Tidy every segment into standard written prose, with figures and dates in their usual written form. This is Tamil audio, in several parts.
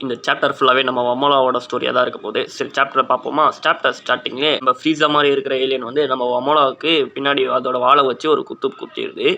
இந்த சாப்டர் ஃபுல்லாகவே நம்ம வமோலாவோட ஸ்டோரியாக தான் இருக்க போகுது. சரி சாப்டரை பார்ப்போமா? சாப்டர் ஸ்டார்டிங்லேயே நம்ம ஃப்ரீஸா மாதிரி இருக்கிற ஏலியன் வந்து நம்ம வமோலாவுக்கு பின்னாடி அதோட வாழை வச்சு ஒரு குத்திடுது.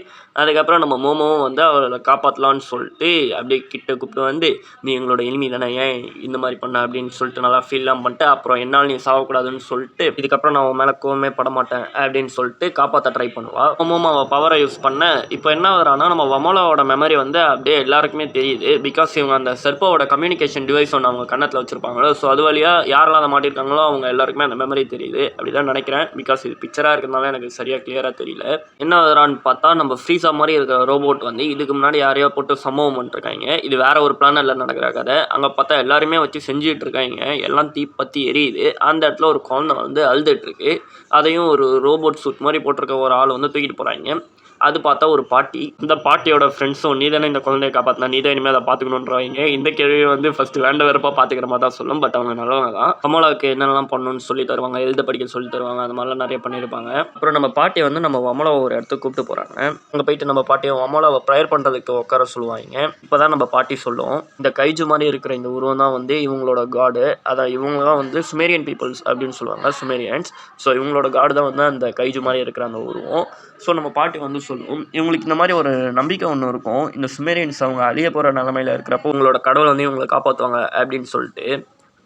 அதுக்கப்புறம் நம்ம மோமோவும் வந்து அவளை காப்பாற்றலான்னு சொல்லிட்டு அப்படியே கிட்ட கூப்பிட்டு வந்து, நீ எங்களோட எனிமி தானே, ஏன் இந்த மாதிரி பண்ண அப்படின்னு சொல்லிட்டு நல்லா ஃபீல்லாம் பண்ணிட்டு, அப்புறம் என்னால் நீ சாகக்கூடாதுன்னு சொல்லிட்டு, இதுக்கப்புறம் நான் உன் மேலே கோவமே படமாட்டேன் அப்படின்னு சொல்லிட்டு காப்பாற்ற ட்ரை பண்ணுவா. மோமோ அவள் பவரை யூஸ் பண்ண இப்போ என்ன வரானா, நம்ம வமோலாவோட மெமரி வந்து அப்படியே எல்லாருக்குமே தெரியுது. பிகாஸ் இவங்க அந்த செர்போவோட கம்யூனிகேஷன் டிவைஸ் ஒன்று அவங்க கண்ணத்தில் வச்சிருப்பாங்களோ, ஸோ அது வழியாக யாரெல்லாம் அதை மாட்டிருக்காங்களோ அவங்க எல்லாருக்குமே அந்த மெமரி தெரியுது அப்படிதான் நினைக்கிறேன். பிகாஸ் இது பிக்சராக இருக்கிறதுனால எனக்கு சரியாக கிளியராக தெரியல. என்ன வரான்னு பார்த்தா, நம்ம ஃப்ரீஸா மாதிரி இருக்கிற ரோபோட் வந்து இதுக்கு முன்னாடி யாரையோ போட்டு சம்பவம் பண்ணிருக்காங்க. இது வேற ஒரு பிளானட்ல நடக்கிற கதை. அங்கே பார்த்தா எல்லாருமே வச்சு செஞ்சுட்டு இருக்காங்க. எல்லாம் தீ பற்றி எரியுது. அந்த இடத்துல ஒரு குழந்தை வந்து அழுதுட்டு இருக்கு. அதையும் ஒரு ரோபோட் சூட் மாதிரி போட்டிருக்க ஒரு ஆள் வந்து தூக்கிட்டு போகிறாங்க. அது பார்த்தா ஒரு பாட்டி. இந்த பாட்டியோட ஃப்ரெண்ட்ஸும், நீ தானே இந்த குழந்தைய காப்பாற்றினா, நீ தான் இனிமேல் அதை பார்த்துக்கணுன்றவங்க. இந்த கேள்வி வந்து ஃபர்ஸ்ட் வேண்ட வெறுப்பாக பார்த்துக்கிற மாதிரி தான் சொல்லும். பட் அவங்க நல்லவங்க தான். வமோலாவுக்கு என்னென்னலாம் பண்ணணும்னு சொல்லி தருவாங்க, எழுத படிக்க சொல்லி தருவாங்க. அந்த மாதிரிலாம் நிறைய பண்ணியிருப்பாங்க. அப்புறம் நம்ம பாட்டியை வந்து நம்ம வமோலாவை ஒரு இடத்துக்கு கூப்பிட்டு போகிறாங்க. அங்கே போயிட்டு நம்ம பாட்டியை வமோலாவை ப்ரேயர் பண்ணுறதுக்கு உட்கார சொல்லுவாங்க. இப்போ தான் நம்ம பாட்டி சொல்லும், இந்த கைஜு மாதிரி இருக்கிற இந்த உருவம் தான் வந்து இவங்களோட காடு. அதான் இவங்க தான் வந்து சுமேரியன் பீப்புள்ஸ் அப்படின்னு சொல்லுவாங்க, சுமேரியன்ஸ். ஸோ இவங்களோட காடு தான் வந்து அந்த கைஜு மாதிரி இருக்கிற அந்த உருவம். ஸோ நம்ம பாட்டி வந்து சொல்லும், இவங்களுக்கு இந்த மாதிரி ஒரு நம்பிக்கை ஒன்று இருக்கும், இந்த சுமேரியன்ஸ் அவங்க அழிய போகிற நிலமையில இருக்கிறப்போ உங்களோட கடவுள் வந்து இவங்களை காப்பாற்றுவாங்க அப்படின்னு சொல்லிட்டு.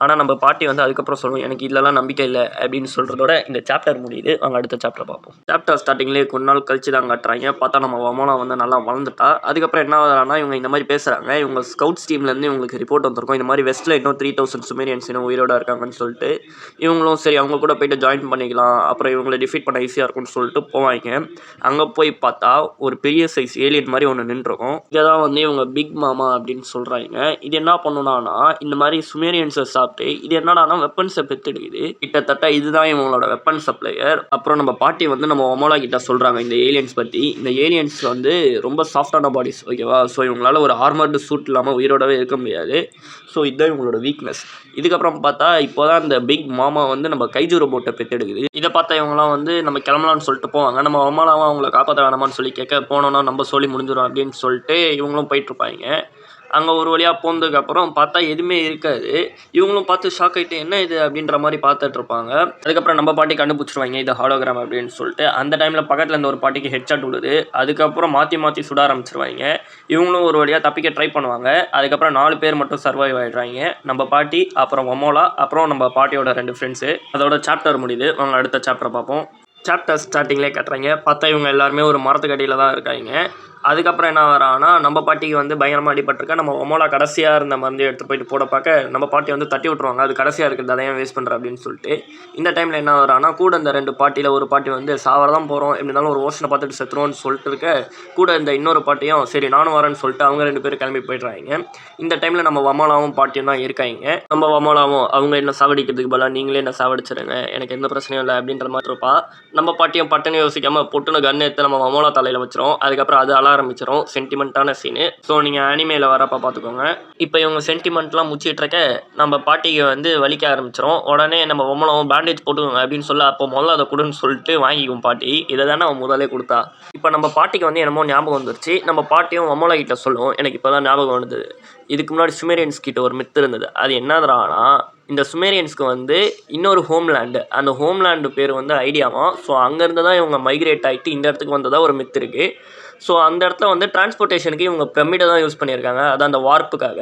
ஆனால் நம்ம பாட்டி வந்து அதுக்கப்புறம் சொல்லுவோம், எனக்கு இதெல்லாம் நம்பிக்கை இல்லை அப்படின்னு சொல்கிறதோட இந்த சாப்டர் முடியுது. அவங்க அடுத்த சாப்டர் பார்ப்போம். சாப்டர் ஸ்டார்டிங்லேயே கொஞ்ச நாள் கழிச்சு தான் காட்டுறாங்க. பார்த்தா நம்ம வமோலா வந்து நல்லா வளர்ந்துட்டா. அதுக்கப்புறம் என்ன ஆகுறான்னா, இவங்க இந்த மாதிரி பேசுகிறாங்க. இவங்க ஸ்கவுட்ஸ் டீம்லேருந்து இவங்களுக்கு ரிப்போர்ட் வந்திருக்கும், இந்த மாதிரி வெஸ்ட்டில் இன்னும் 3000 சுமேரியன்ஸ் இன்னும் உயிரோட இருக்காங்கன்னு சொல்லிட்டு. இவங்களும் சரி அவங்க கூட போயிட்டு ஜாயின் பண்ணிக்கலாம், அப்புறம் இவங்களை டிஃபீட் பண்ண ஈஸியாக இருக்கும்னு சொல்லிட்டு போவாங்க. அங்கே போய் பார்த்தா ஒரு பெரிய சைஸ் ஏலியன் மாதிரி ஒன்று நின்றுருக்கும். இதை தான் வந்து இவங்க பிக் மாமா அப்படின்னு சொல்கிறாங்க. இது என்ன பண்ணுனான்னா, இந்த மாதிரி சுமேரியன்ஸை இது என்னடானா வெப்பன்ஸை பெற்றுடுது. கிட்டத்தட்ட இதுதான் இவங்களோட வெப்பன் சப்ளையர். அப்புறம் நம்ம பாட்டி வந்து நம்ம வமோலா கிட்ட சொல்றாங்க இந்த ஏலியன்ஸ் பற்றி. இந்த ஏலியன்ஸ் வந்து ரொம்ப சாஃப்டான பாடிஸ், ஓகேவா? ஸோ இவங்களால ஒரு ஆர்மர்டு சூட் இல்லாமல் உயிரோடவே இருக்க முடியாது. ஸோ இதுதான் இவங்களோட வீக்னஸ். இதுக்கப்புறம் பார்த்தா இப்போதான் இந்த பிக் மாமா வந்து நம்ம கைஜு ரோபோட்டை பெற்றெடுக்குது. இதை பார்த்தா இவங்களாம் வந்து நம்ம கிளம்பலாம்னு சொல்லிட்டு போவாங்க. நம்ம வமோலாவும் அவங்கள காப்பாற்ற வேணாமான்னு சொல்லி கேட்க, போனோன்னா நம்ம சொல்லி முடிஞ்சிடும் அப்படின்னு சொல்லிட்டு இவங்களும் போயிட்டு இருப்பாங்க. அங்கே ஒரு வழியாக போனதுக்கப்புறம் பார்த்தா எதுவுமே இருக்காது. இவங்களும் பார்த்து ஷாக் ஆகிட்டு என்ன இது அப்படின்ற மாதிரி பார்த்துட்டு இருப்பாங்க. அதுக்கப்புறம் நம்ம பாட்டி கண்டுபிடிச்சிருவாங்க இது ஹாலோகிராம் அப்படின்னு சொல்லிட்டு. அந்த டைமில் பக்கத்தில் இருந்த ஒரு பாட்டிக்கு ஹெட்ஷாட் விழுது. அதுக்கப்புறம் மாற்றி சுட ஆரம்பிச்சிருவாங்க. இவங்களும் ஒரு வழியாக தப்பிக்க ட்ரை பண்ணுவாங்க. அதுக்கப்புறம் 4 பேர் மட்டும் சர்வைவ் ஆகிடுறாங்க. நம்ம பாட்டி, அப்புறம் வமோலா, அப்புறம் நம்ம பாட்டியோட 2 ஃப்ரெண்ட்ஸு. அதோட சாப்டர் முடியுது. அவங்க அடுத்த சாப்டரை பார்ப்போம். சாப்டர் ஸ்டார்டிங்லேயே கட்டுறாங்க. பார்த்தா இவங்க எல்லாருமே ஒரு மரத்துக்கடியில் தான் இருக்காங்க. அதுக்கப்புறம் என்ன வரான்னா, நம்ம பாட்டிக்கு வந்து பயங்கரமாக அடிபட்டிருக்கா. நம்ம வமோலா கடைசியாக இருந்த மருந்து எடுத்து போயிட்டு போட பார்க்க நம்ம பாட்டி வந்து தட்டி விட்ருவாங்க, அது கடைசியாக இருக்குது அதை ஏன் வேஸ்ட் பண்ணுற அப்படின்னு சொல்லிட்டு. இந்த டைமில் என்ன வரான்னா, கூட இந்த 2 பாட்டியில் ஒரு பாட்டி வந்து சாவரதான் போகிறோம், எப்படி இருந்தாலும் ஒரு ஓஷனை பார்த்துட்டு செத்துருவோன்னு சொல்லிட்டு இருக்க, கூட இந்த இன்னொரு பாட்டியும் சரி நானும் வரேன்னு சொல்லிட்டு அவங்க 2 பேரும் கிளம்பி போய்ட்றாங்க. இந்த டைமில் நம்ம வமோலாவும் பாட்டியும் தான் இருக்காங்க. நம்ம வமோலாவும் அவங்க என்ன சாவடிக்கிறதுக்கு பதிலாக நீங்களே என்ன சாவடிச்சிருங்க, எனக்கு எந்த பிரச்சனையும் இல்லை அப்படின்ற மாதிரி இருப்பா. நம்ம பாட்டியும் பட்டுன்னு யோசிக்காமல் பொட்டுன்னு கன் எடுத்து நம்ம வமோலா தலையில் வச்சிரும். அதுக்கப்புறம் அது ஆரம்பிச்சிடும். சென்டிமெண்ட்டான சீனு. ஸோ நீங்கள் அனிமேல வரப்போ பார்த்துக்கோங்க. இப்போ இவங்க சென்டிமெண்ட்லாம் முடிச்சிட்டு இருக்க நம்ம பாட்டிக்கு வந்து வலிக்க ஆரம்பிச்சிடும். உடனே நம்ம வமோலாவும் பேண்டேஜ் போட்டுக்கோங்க அப்படின்னு சொல்ல, அப்போ முதல்ல அதை கொடுன்னு சொல்லிட்டு வாங்கிக்கும் பாட்டி. இதை தானே அவன் முதலே கொடுத்தா. இப்போ நம்ம பாட்டிக்கு வந்து என்னமோ ஞாபகம் வந்துருச்சு. நம்ம பாட்டியும் வமோலா கிட்ட சொல்லுவோம், எனக்கு இப்போ தான் ஞாபகம் வந்தது, இதுக்கு முன்னாடி சுமேரியன்ஸ் கிட்ட ஒரு மித்து இருந்தது. அது என்னதுறானா, இந்த சுமேரியன்ஸ்க்கு வந்து இன்னொரு ஹோம்லேண்டு, அந்த ஹோம்லேண்டு பேர் வந்து ஐடியாவாம். ஸோ அங்கேருந்து தான் இவங்க மைக்ரேட் ஆகிட்டு இந்த இடத்துக்கு வந்ததாக ஒரு மித்து இருக்குது. ஸோ அந்த இடத்துல வந்து டிரான்ஸ்போர்ட்டேஷனுக்கு இவங்க பிரமிடை தான் யூஸ் பண்ணியிருக்காங்க, அதான் அந்த வார்ப்புக்காக.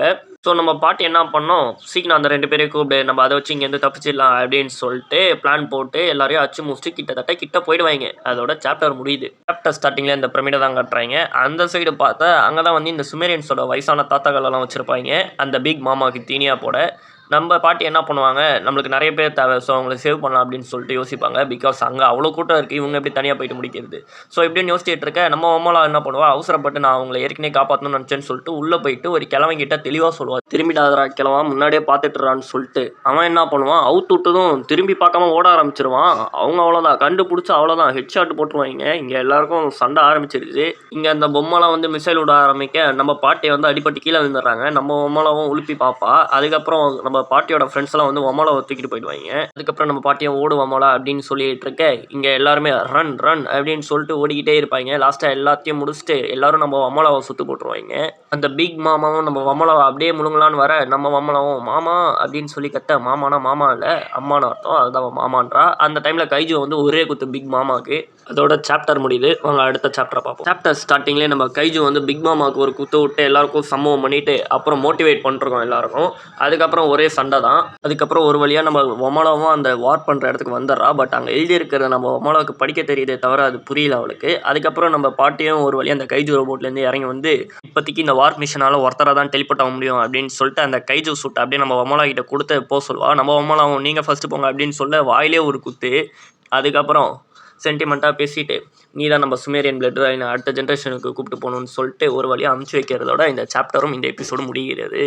ஸோ நம்ம பாட்டி என்ன பண்ணோம், சீக்கிரம் அந்த 2 பேரையும் கூப்பிடு, நம்ம அதை வச்சு இங்கேருந்து தப்பிச்சிடலாம் அப்படின்னு சொல்லிட்டு பிளான் போட்டு எல்லாரையும் அச்சு முடிச்சுட்டு கிட்ட போயிடுவாங்க. அதோட சாப்டர் முடியுது. சாப்டர் ஸ்டார்டிங்கில் இந்த பிரமிடை தான் காட்டுறாங்க. அந்த சைடு பார்த்தா அங்கே தான் வந்து இந்த சுமேரியன்ஸோட வயசான தாத்தாக்களெல்லாம் வச்சுருப்பாங்க, அந்த பிக் மாமாவுக்கு தீனியாக போட. நம்ம பாட்டி என்ன பண்ணுவாங்க, நம்மளுக்கு நிறைய பேர் தேவை, ஸோ அவங்களை சேவ் பண்ணலாம் அப்படின்னு சொல்லிட்டு யோசிப்பாங்க. பிகாஸ் அங்கே அவ்வளோ கூட்டம் இருக்குது, இவங்க எப்படி தனியாக போயிட்டு முடிக்கிறது. ஸோ இப்படின்னு யோசிச்சுட்டு இருக்க நம்ம வமோலா என்ன பண்ணுவா, அவசரப்பட்டு நான் அவங்களை ஏற்கனவே காப்பாற்றணும்னு நினச்சேன்னு சொல்லிட்டு உள்ளே போயிட்டு ஒரு கிழவங்கிட்ட தெளிவாக சொல்லுவாள், திரும்பிடாதரா கிழவா, முன்னாடியே பார்த்துட்டுறான்னு சொல்லிட்டு. அவன் என்ன பண்ணுவான், அவுத்து விட்டதும் திரும்பி பார்க்காம ஓட ஆரம்பிச்சிருவான். அவங்க அவ்வளோதான் கண்டுபிடிச்சி அவ்வளோதான் ஹெட்ஷாட் போட்டுருவாங்க. இங்கே எல்லாருக்கும் சண்டை ஆரம்பிச்சிருச்சு. இங்கே அந்த பொம்மைலாம் வந்து மிசைல் விட ஆரம்பிக்க நம்ம பாட்டியை வந்து அடிப்பட்டு கீழே விழுந்துடுறாங்க. நம்ம பொம்மைலாம் உழுப்பி பார்ப்பா. அதுக்கப்புறம் நம்ம நம்ம பாட்டியோட ஃப்ரெண்ட்ஸ்லாம் வந்து வமோலாவை தூக்கிட்டு போயிடுவாங்க. அதுக்கப்புறம் நம்ம பாட்டியும் ஓடு வமோலா அப்படின்னு சொல்லிட்டு இருக்க, இங்கே எல்லாருமே ரன் ரன் அப்படின்னு சொல்லிட்டு ஓடிக்கிட்டே இருப்பாங்க. லாஸ்ட்டாக எல்லாத்தையும் முடிச்சுட்டு எல்லாரும் நம்ம வமோலாவை சுட்டு போட்டுருவாங்க. அந்த பிக் மாமாவும் நம்ம வமோலாவை அப்படியே முழுங்கலான்னு வர, நம்ம வமோலாவும் மாமா அப்படின்னு சொல்லி கத்த, மாமானா மாமா இல்லை அம்மானு அர்த்தம், அதுதான் மாமான்றா. அந்த டைமில் கைஜு வந்து ஒரே குத்து பிக் மாமாவுக்கு. அதோட சாப்டர் முடியுது. வாங்க அடுத்த சாப்டரை பார்ப்போம். சாப்டர் ஸ்டார்டிங்லேயே நம்ம கைஜு வந்து பிக் மாமாவுக்கு ஒரு குத்து விட்டு எல்லாருக்கும் சம்பவம் பண்ணிட்டு அப்புறம் மோட்டிவேட் பண்ணிருக்கோம் எல்லாருக்கும். அதுக்கப்புறம் ஒரே சண்டை தான். அதுக்கப்புறம் ஒரு வழியாக நம்ம வமோலாவும் அந்த வார் பண்ணுற இடத்துக்கு வந்துடுறா. பட் அங்கே எழுதியிருக்கிறத நம்ம வமோலாவுக்கு படிக்க தெரியுதே தவிர அது புரியல அவளுக்கு. அதுக்கப்புறம் நம்ம பாட்டியும் ஒரு வழியாக அந்த கைஜு ரோபோட்லேருந்து இறங்கி வந்து, இப்போதைக்கு இந்த வார் மிஷனால் ஒருத்தரை தான் டெலிபோர்ட் ஆக முடியும் அப்படின்னு சொல்லிட்டு அந்த கைஜு சூட் அப்படியே நம்ம வமோலா கிட்ட கொடுத்து போக சொல்லுவா. நம்ம வமோலாவும் நீங்கள் ஃபஸ்ட்டு போங்க அப்படின்னு சொல்ல வாயிலே ஒரு குத்து. அதுக்கப்புறம் சென்டிமெண்ட்டாக பேசிட்டு, நீ தான் நம்ம சுமேரியன் பிளட் அடுத்த ஜென்ரேஷனுக்கு கூப்பிட்டு போகணுன்னு சொல்லிட்டு ஒரு வழியாக அமுச்சு வைக்கிறதோட இந்த சாப்டரும் இந்த எபிசோடு முடிகிறது.